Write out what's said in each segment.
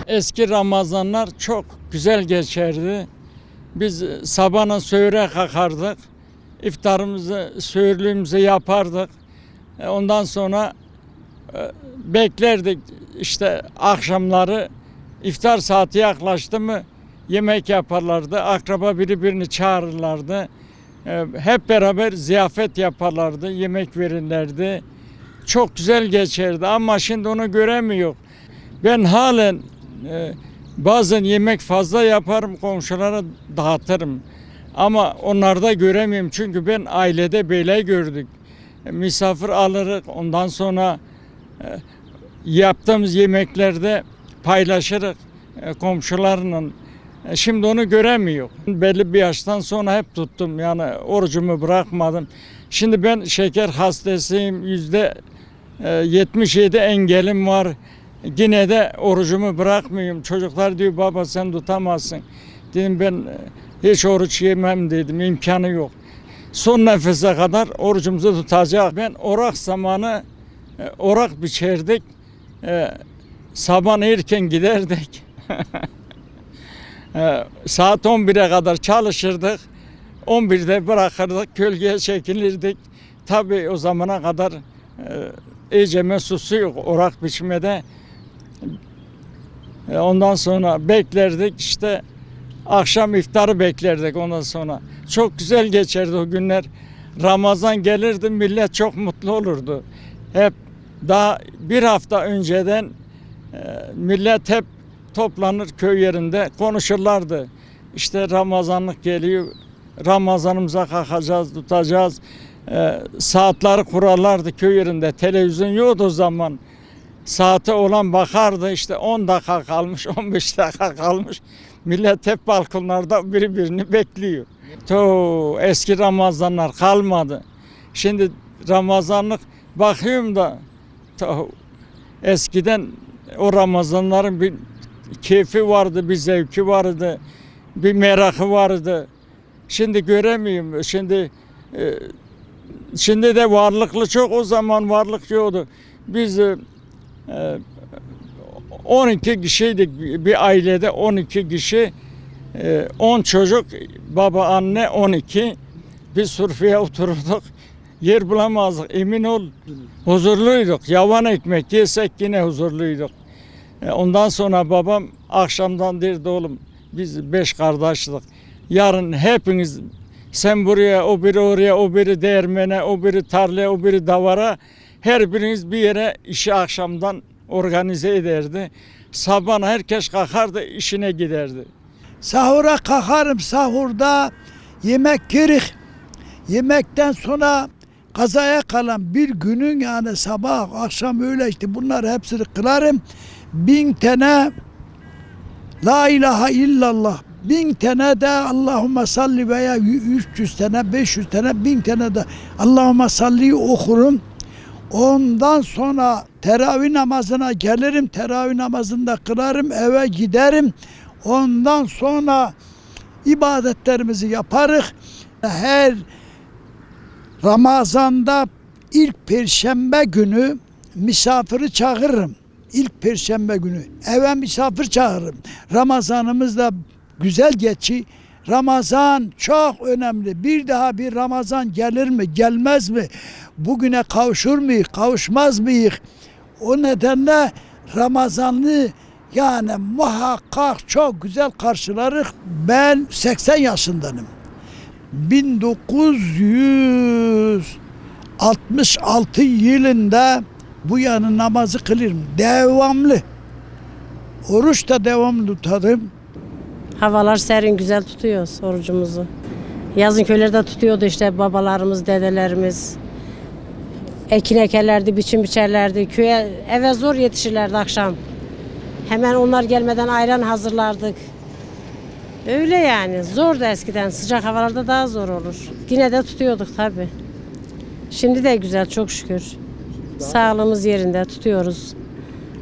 Eski Ramazanlar çok güzel geçerdi. Biz sabahına söğüre kalkardık. İftarımızı, söğürlüğümüzü yapardık. Ondan sonra beklerdik. İşte akşamları iftar saati yaklaştı mı yemek yaparlardı. Akraba birbirini çağırırlardı. Hep beraber ziyafet yaparlardı. Yemek verirlerdi. Çok güzel geçerdi ama şimdi onu göremiyor. Ben halen bazen yemek fazla yaparım, komşulara dağıtırım. Ama onlarda göremiyorum çünkü ben ailede böyle gördük. Misafir alırız, ondan sonra yaptığımız yemeklerde paylaşırız komşularla. Şimdi onu göremiyor. Belli bir yaştan sonra hep tuttum, yani orucumu bırakmadım. Şimdi ben şeker hastasıyım, %77 engelim var. Yine de orucumu bırakmıyorum. Çocuklar diyor baba sen tutamazsın. Dedim ben hiç oruç yemem dedim, imkanı yok. Son nefese kadar orucumuzu tutacak. Ben orak zamanı orak biçerdik. Sabah erken giderdik. Saat 11'e kadar çalışırdık. 11'de bırakırdık, gölgeye çekilirdik. Tabii o zamana kadar iyice mesusu yok orak biçmede. Ondan sonra beklerdik, işte akşam iftarı beklerdik ondan sonra. Çok güzel geçerdi o günler. Ramazan gelirdi, millet çok mutlu olurdu. Hep daha bir hafta önceden millet hep toplanır köy yerinde konuşurlardı. İşte Ramazanlık geliyor, Ramazanımıza kalkacağız, tutacağız. Saatleri kurarlardı köy yerinde. Televizyon yoktu o zaman. Saate olan bakardı, işte 10 dakika kalmış, 15 dakika kalmış. Millet hep balkonlarda birbirini bekliyor. Eski Ramazanlar kalmadı. Şimdi Ramazanlık bakıyorum da eskiden o Ramazanların bir keyfi vardı, bir zevki vardı, bir merakı vardı. Şimdi göremiyorum. Şimdi de varlıklı çok, o zaman varlık yoktu. Biz 12 kişiydik bir ailede, 12 kişi, 10 çocuk, baba anne 12. Biz sofraya oturduk, yer bulamazdık, emin ol huzurluyduk. Yavan ekmek yesek yine huzurluyduk. Ondan sonra babam akşamdan derdi oğlum biz 5 kardeşlik. Yarın hepiniz, sen buraya, o biri oraya, o biri değirmene, o biri tarlaya, o biri davara, her biriniz bir yere işi akşamdan organize ederdi. Sabah herkes kalkardı, işine giderdi. Sahura kalkarım, sahurda yemek yerik. Yemekten sonra kazaya kalan bir günün, yani sabah akşam öyle işte bunları hepsini kılarım. 1000 tane La ilahe illallah, 1000 tane de Allahümme salli veya 300 tane, 500 tane, 1000 tane de Allahümme salli okurum. Ondan sonra teravih namazına gelirim, teravih namazında kılarım, eve giderim. Ondan sonra ibadetlerimizi yaparız. Her Ramazan'da ilk perşembe günü misafiri çağırırım. İlk perşembe günü eve misafir çağırırım. Ramazanımız da güzel geçi. Ramazan çok önemli. Bir daha bir Ramazan gelir mi, gelmez mi? Bugüne kavuşur muyuz, kavuşmaz mıyız? O nedenle Ramazan'ı yani muhakkak çok güzel karşılarız. Ben 80 yaşındanım. 1966 yılında bu yana namazı kılırım. Devamlı. Oruç da devamlı tutarım. Havalar serin, güzel tutuyoruz orucumuzu. Yazın köylerde tutuyordu işte babalarımız, dedelerimiz. Ekin ekerlerdi, biçim biçerlerdi. Köye, eve zor yetişirlerdi akşam. Hemen onlar gelmeden ayran hazırlardık. Öyle yani. Zordu eskiden. Sıcak havalarda daha zor olur. Yine de tutuyorduk tabii. Şimdi de güzel, çok şükür. Sağlığımız yerinde tutuyoruz.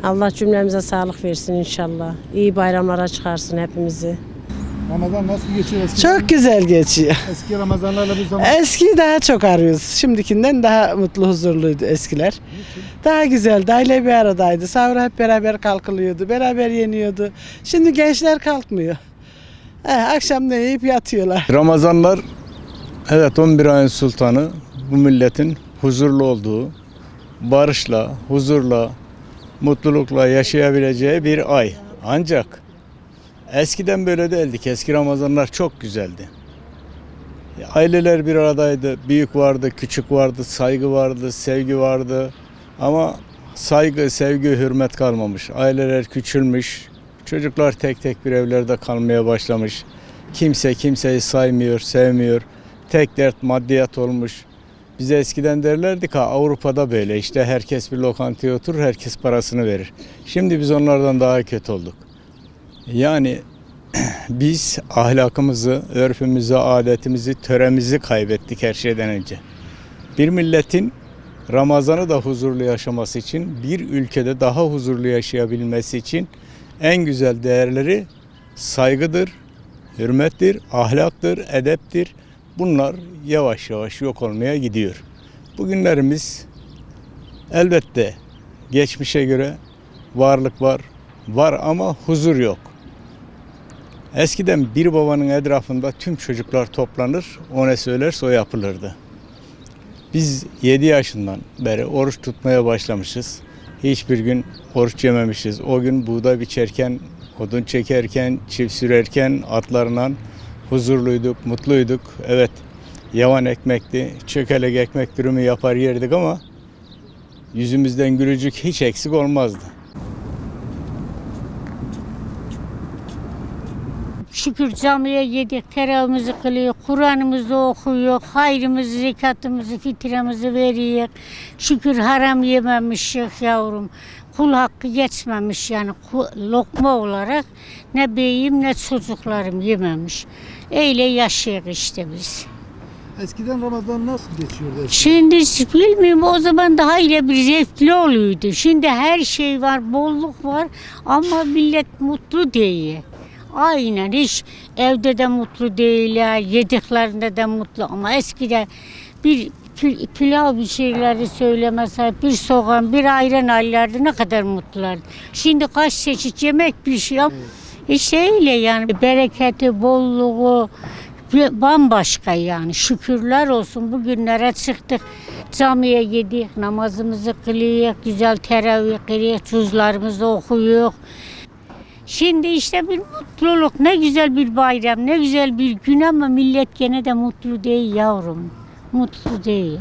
Allah cümlemize sağlık versin inşallah. İyi bayramlara çıkarsın hepimizi. Ramazan nasıl geçiyor eski? Çok güzel geçiyor. Eski Ramazanlarla bir zaman. Eskiyi daha çok arıyoruz. Şimdikinden daha mutlu, huzurluydu eskiler. Daha güzeldi. Aile bir aradaydı. Sahura hep beraber kalkılıyordu. Beraber yeniyordu. Şimdi gençler kalkmıyor. Akşam ne yiyip yatıyorlar. Ramazanlar, evet, 11 ayın sultanı, bu milletin huzurlu olduğu, barışla, huzurla, mutlulukla yaşayabileceği bir ay. Ancak eskiden böyle değildik. Eski Ramazanlar çok güzeldi. Aileler bir aradaydı. Büyük vardı, küçük vardı, saygı vardı, sevgi vardı. Ama saygı, sevgi, hürmet kalmamış. Aileler küçülmüş. Çocuklar tek tek bir evlerde kalmaya başlamış. Kimse kimseyi saymıyor, sevmiyor. Tek dert maddiyat olmuş. Bize eskiden derlerdi ki Avrupa'da böyle, işte herkes bir lokantaya oturur, herkes parasını verir. Şimdi biz onlardan daha kötü olduk. Yani biz ahlakımızı, örfümüzü, adetimizi, töremizi kaybettik her şeyden önce. Bir milletin Ramazan'ı da huzurlu yaşaması için, bir ülkede daha huzurlu yaşayabilmesi için en güzel değerleri saygıdır, hürmettir, ahlaktır, edeptir. Bunlar yavaş yavaş yok olmaya gidiyor. Bugünlerimiz elbette geçmişe göre varlık var ama huzur yok. Eskiden bir babanın etrafında tüm çocuklar toplanır, o ne söylerse o yapılırdı. Biz 7 yaşından beri oruç tutmaya başlamışız. Hiçbir gün oruç yememişiz. O gün buğday biçerken, odun çekerken, çift sürerken atlarla huzurluyduk, mutluyduk. Evet, yavan ekmekti, çökelek ekmek dürümü yapar yerdik ama yüzümüzden gülücük hiç eksik olmazdı. Şükür camiye yedik, teravihimizi kılıyor, Kur'an'ımızı okuyor, hayrımızı, zekatımızı, fitremizi veriyor. Şükür haram yememişik yavrum. Kul hakkı geçmemiş yani lokma olarak ne beyim ne çocuklarım yememiş. Öyle yaşayık işte biz. Eskiden Ramazan nasıl geçiyordu? Şimdi bilmiyorum, o zaman daha ile bir zevkli oluyordu. Şimdi her şey var, bolluk var ama millet mutlu değil. Aynen, hiç evde de mutlu değiller, yediklerinde de mutlu ama eskide bir pilav bir şeyleri söylemese, bir soğan, bir ayran alırlardı, ne kadar mutlulardı. Şimdi kaç çeşit yemek bir şey yap. İşte öyle yani, bereketi, bolluğu bambaşka yani. Şükürler olsun, bugünlere çıktık, camiye gidik, namazımızı kılıyoruz, güzel teravih kılıyoruz, cüzlerimizi okuyoruz. Şimdi işte bir mutluluk, ne güzel bir bayram, ne güzel bir gün ama millet gene de mutlu değil yavrum. Mutlu değil.